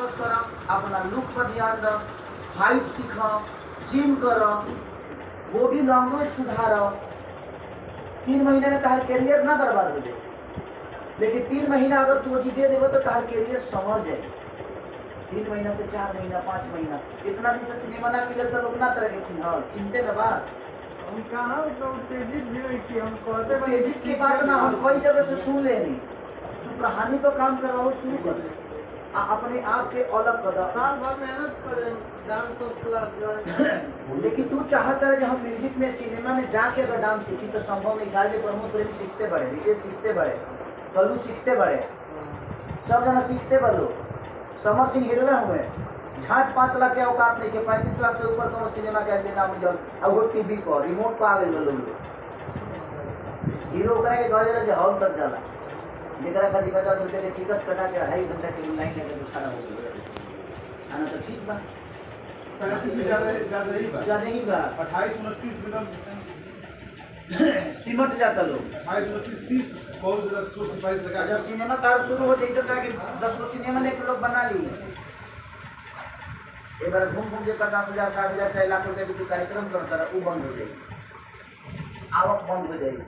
Focus कर, अपना look पर ध्यान द, हाइट सीख, जिम कर, बॉडी लैंग्वेज सुधार। 3 महीने में तार कैरियर ना बर्बाद हो जाए, लेकिन 3 महीना अगर तू जी दे देव तो तार कैरियर संवर जाए। 3 महीना से 4 महीना 5 महीना इतना दिन से सिनेमा ना मिलल तो लोग ना तरह के चिंते ना बात। हम कहाँ तेजी भी हम कहते तेजी की बात ना हम कई जगह से सुन लेनी। तू कहानी पर काम कर रहा हो, शुरू कर दे, अपने आप के अलग कर। साल भर मेहनत करें डांस क्लास लेकिन तू चाहता है हम म्यूजिक में सिनेमा में जाके अगर डांस सीखी तो संभव नहीं। काले प्रमोद प्रेमी सीखते बड़े, विशेष सीखते बड़े, कल्लू सीखते बड़े, सब जना सीखते बड़ो। समर सिंह हीरो हुए, झाट 5 लाख के औकात नहीं के 35 लाख से ऊपर कौन सिनेमा के देना मुझे अब वो टीवी पर रिमोट पर आ गए लोग। हीरो करा के गए जे हॉल तक जाला, जेकरा खातिर 50 रुपये के टिकट कटा के 2.5 घंटा के लाइन लगे तो खड़ा हो गया। आना तो ठीक बा, 35 से ज्यादा ही बा 28 29 मिनट सिमट जाता लोग। 28 29 30 बहुत ज्यादा सोच सिपाही लगा। जब सिनेमा तार शुरू हो जाए तो ताकि 10 सिनेमा ने लोग बना ली। एक बार घूम घूम के 50,000 60,000 6 लाख रुपए की कार्यक्रम करता रहा, वो बंद हो जाएगी, आवक बंद हो जाएगी।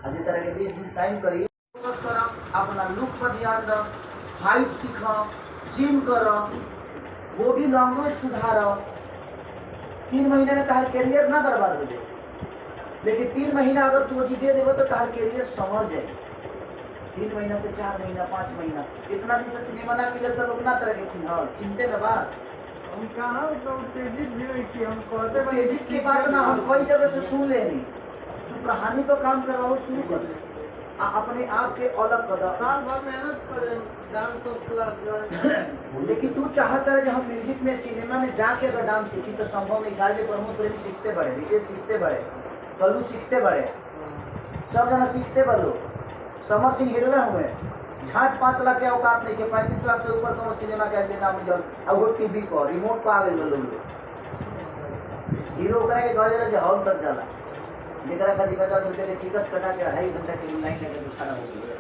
अभी तरह के 20 दिन साइन करी, फोकस कर, अपना लुक पर ध्यान द, हाइट सीख, जिम कर, बॉडी लैंग्वेज सुधार। 3 महीने में तार कैरियर ना बर्बाद हो जाए, लेकिन 3 महीना अगर तू जी दे देव तो तार कैरियर संवर जाए। 3 महीना से 4 महीना 5 महीना इतना दिन से सिनेमा ना मिलल तो लोग ना तरह के चिंते ना बात। हम कहाँ तेजी भी हम कहते तेजी की बात ना हम कई जगह से सुन लेनी। तू कहानी पर काम कर रहा हो, शुरू कर दे, अपने आप के अलग कर। साल भर मेहनत करें डांस क्लास लेकिन तू चाहता है हम म्यूजिक में सिनेमा में जाके अगर डांस सीखी तो संभव नहीं। काले प्रमोद प्रेमी सीखते बड़े, विशेष सीखते बड़े, कल्लू सीखते बड़े, सब जना सीखते बड़ो। समर सिंह हीरो हुए, झाट 5 लाख के औकात नहीं के 35 लाख से ऊपर कौन सिनेमा के देना मुझे अब वो टीवी पर रिमोट पर आ गए लोग। हीरो करा के गए जे हॉल तक जाला, जेकरा खातिर 50 रुपये के टिकट कटा के 2.5 घंटा के लाइन लगे तो खड़ा हो गया।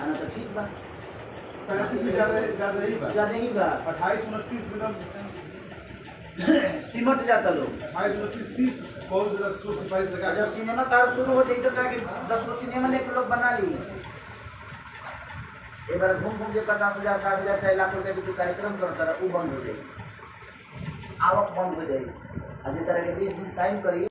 आना तो ठीक बा, 35 से ज्यादा ही बा 28 29 मिनट सिमट जाता लोग। 28 29 30 बहुत ज्यादा सोच सिपाही लगा। जब सिनेमा तार शुरू हो जाए तो ताकि 10 सिनेमा ने लोग बना ली। एक बार घूम घूम के 50,000 60,000 6 लाख रुपए की कार्यक्रम करता रहा, वो बंद हो जाएगी, आवक बंद हो जाएगी। अभी तरह के 20 दिन साइन करी।